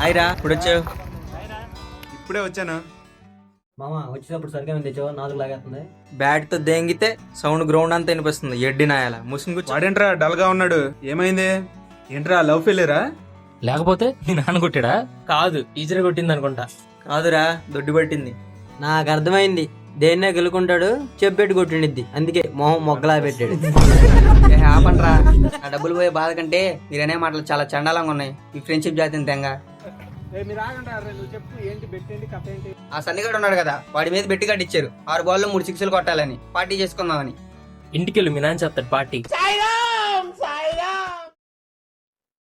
హాయ్రా, ఇప్పుడు వచ్చావు? ఇప్పుడే వచ్చాను. మామ వచ్చేటప్పుడు సరిగ్గా తెచ్చావా? 4 లాగేస్తుంది. బ్యాట్ తో దెంగితే సౌండ్ గ్రౌండ్ అంతా వినిపిస్తుంది. ఎడ్డి నాయాల ముసుగు కూర్చో. వాడేంట్రా డల్ గా ఉన్నాడు? ఏమైంది? ఏంట్రా లవ్ ఫెయిలేరా? లేకపోతే నీ నాన్న కొట్టాడా? కాదు, టీచర్ కొట్టింది అనుకుంటా. కాదురా, దొడ్డు పట్టింది. నాకు అర్థమైంది. దేన్నే గెలుకుంటాడు, చెప్పెట్టు కొట్టిండిద్ది. అందుకే మొహం మొగ్గలా పెట్టాడు. ఆపండ్రా, నా డబ్బులు పోయే బాధ కంటే మీరనే మాటలు చాలా చండాలంగా ఉన్నాయి. ఈ ఫ్రెండ్షిప్ జాతిని తెంగా. ఆ సన్నిగాడు ఉన్నాడు కదా, వాడి మీద బెట్టి కట్టించారు. 6 బాల్లో 3 సిక్స్లు కొట్టాలని, పార్టీ చేసుకుందామని. ఇంటికెళ్ళి మీ నాన్న చెప్తాడు పార్టీ.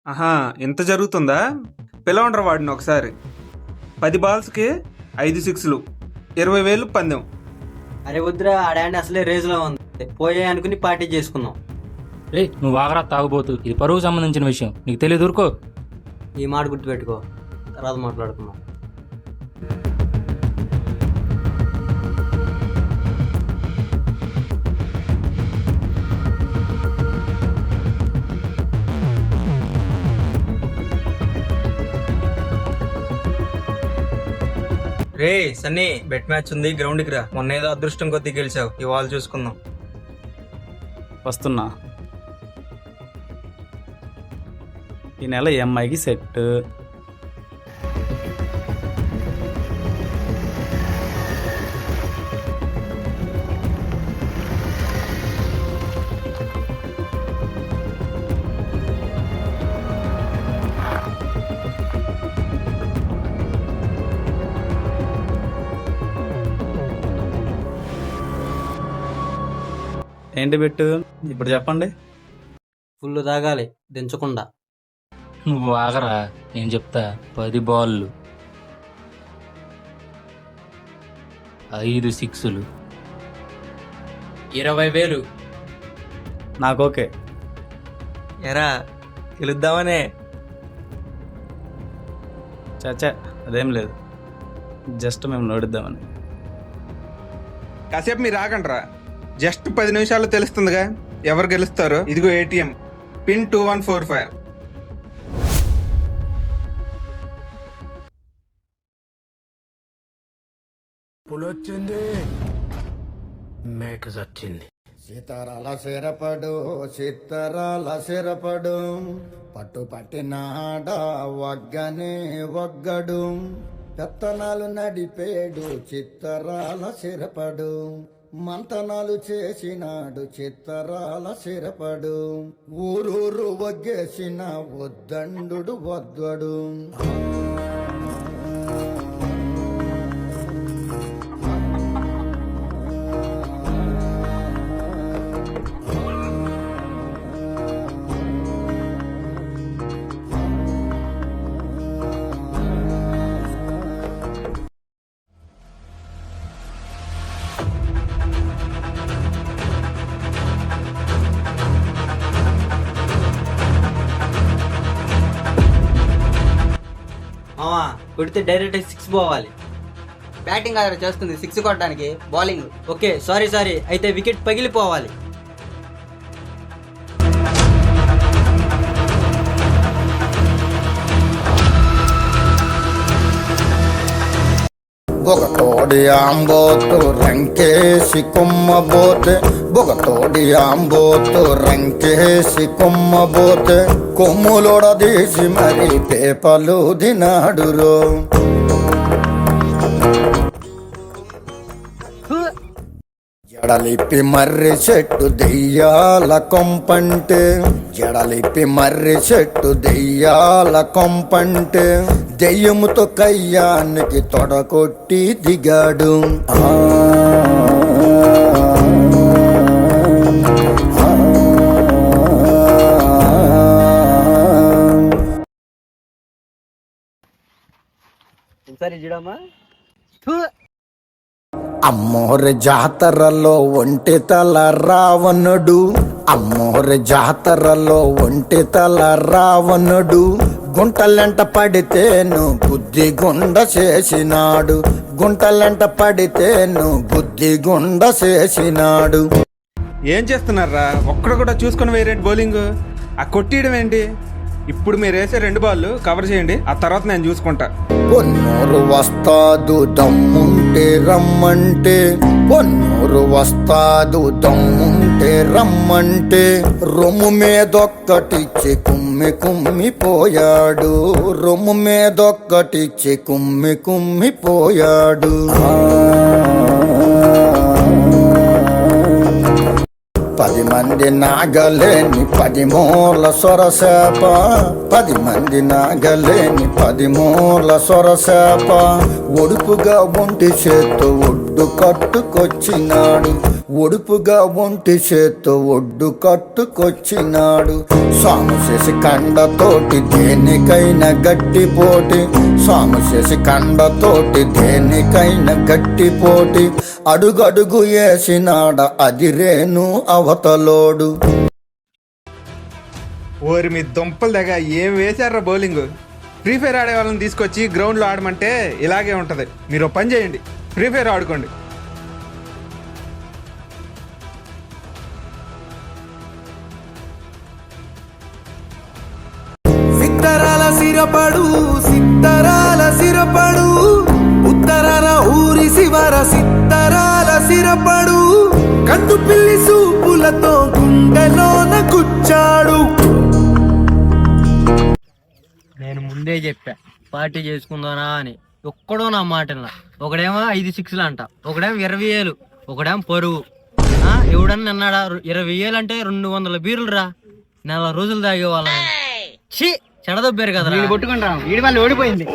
ఆహా, ఇంత జరుగుతుందా? పిలవండ్రా వాడిని ఒకసారి. 10 బాల్స్కి 5 సిక్స్లు, 20,000 పందెం. అరే వద్దురా, ఆడాండి అసలే రేజ్ లో ఉంది. పోయే అనుకుని పార్టీ చేసుకుందాం. రే నువ్వు ఆగరా తాగుబోతు, ఇది పరువుకు సంబంధించిన విషయం, నీకు తెలియదు. ఊరుకో. ఈ మాట గుర్తుపెట్టుకో, తర్వాత మాట్లాడుకుందాం. రే సన్నీ, బెట్ మ్యాచ్ ఉంది, గ్రౌండ్ కి రా. మొన్న ఏదో అదృష్టం కొద్ది గెలిచావు, ఇవాళ చూసుకుందాం. వస్తున్నా. ఈ నెల ఈఎంఐకి సెట్. ఏంటి బెట్టు ఇప్పుడు చెప్పండి. ఫుల్ తాగాలి, దించకుండా. నువ్వు ఆగరా, నేను చెప్తా. 10 బాళ్ళు, 5 సిక్స్లు, 20,000. నాకు ఓకే. ఎరా గెలుద్దామనే. చచ్చా, అదేం లేదు, జస్ట్ మేము నోడిద్దామని. కాసేపు మీరు ఆగండ్రా. జస్ట్ 10 నిమిషాల్లో తెలుస్తుందిగా ఎవరు గెలుస్తారో. ఇదిగో ఏటీఎం పిన్ 2145. పులొచ్చింది, మేక చచ్చింది. సీతారాల సిరపడు, సీతారాల సిరపడు, పట్టు పట్టినాడ వగ్గనే వగ్గడు, పెత్తనాలు నడిపేడు చిత్తరాల సిరపడు, మంతనాలు చేసినాడు చిత్తరాల సిరపడు, ఊరూరు వగ్గేసిన వద్దండు వద్దడు. మామా కొడితే డైరెక్ట్ 6 పోవాలి. బ్యాటింగ్ ఆధార చేస్తుంది, 6 కొట్టడానికి. బౌలింగ్ ఓకే, సారీ అయితే వికెట్ పగిలిపోవాలి. బొగతోడి ఆంబోతు రంకేసి కొమ్మబోతే, బొగతోడి ఆంబోతు రంకేసి కొమ్మబోతే, కొమ్ములోడదీసి మరి పేపలు దినాడురో. జడలిప్పి మర్రి చెట్టు దెయ్యాల కొంపంటే, జడలిప్పి మర్రి చెట్టు దెయ్యాల కొంపంటే, దెయ్యముతో కయ్యానికి తొడకొట్టి దిగాడు. సరే చూడమ్మా. అమ్మోరి జాతరలో ఒంటి తల రావణుడు, అమ్మోరి జాతరలో ఒంటి తల రావణుడు, గుంటలెంట పడితేను బుద్ధి గుండ చేసినాడు, గుంటలెంట పడితేను బుద్ధి గుండ చేసినాడు. ఏం చేస్తున్నారా? ఒక్కడు కూడా చూసుకుని వేరేంటి బౌలింగ్? ఆ కొట్టియడం ఏంటి? ఇప్పుడు మీరు వేసే 2 బాల్ కవర్ చేయండి, ఆ తర్వాత నేను చూసుకుంటా. పొన్నూరు వస్తాదు దమ్ముంటే రమ్మంటే, పొన్నూరు వస్తాదు దమ్ముంటే రమ్మంటే, రొమ్ము మీదొక్కటిచ్చి కుమ్మి కుమ్మిపోయాడు, రొమ్ము మీదొక్కటిచ్చి కుమ్మి కుమ్మిపోయాడు. 10 మంది నాగలేని 10 మూల సొరసేప, 10 మంది నాగలేని 10 మూల సొరసేప, ఒడుపుగా ఒంటి చేత్తో ఒడ్డు కట్టుకొచ్చినాడు, ఒడుపుగా ఒంటి చేత్తో ఒడ్డు కట్టుకొచ్చినాడు. సాము చేసి కండతోటి దేనికైనా గట్టి పోటీ, సాము చేసి కండతోటి దేనికైనా గట్టి పోటీ, అడుగడుగు వేసినాడ అదిరేను అవతలోడు. ఓరి మీ దుంపలు దగ్గర ఏం వేశారా బౌలింగ్. ఫ్రీ ఫైర్ ఆడే వాళ్ళని తీసుకొచ్చి గ్రౌండ్లో ఆడమంటే ఇలాగే ఉంటది. మీరు ఓ పని చేయండి, ఫ్రీ ఫైర్ ఆడుకోండి. సిత్తరాల సిరపడు సిత్తరాల సిరపడు, ఉత్తరాల ఊరి శివర సిత్తరాల సిరపడు, కన్ను పిల్లి సూపులతో గుండెలోన గుచ్చాడు. నేను ముందే చెప్పా పార్టీ చేసుకుందానా అని, ఒక్కడో నా మాటలా. ఒకడేమో 5 6లు అంట, ఒకడేమో 20,000, ఒకడేమో పరువు. ఎవడన్నా అన్నాడా 20,000 అంటే 200 బీరులు రా, 4 రోజులు తాగేవాళ్ళని. ఛీ, చెడదొబ్బారు కదరా. కొట్టుకుంటాం, వీడి వాళ్ళు ఓడిపోయింది.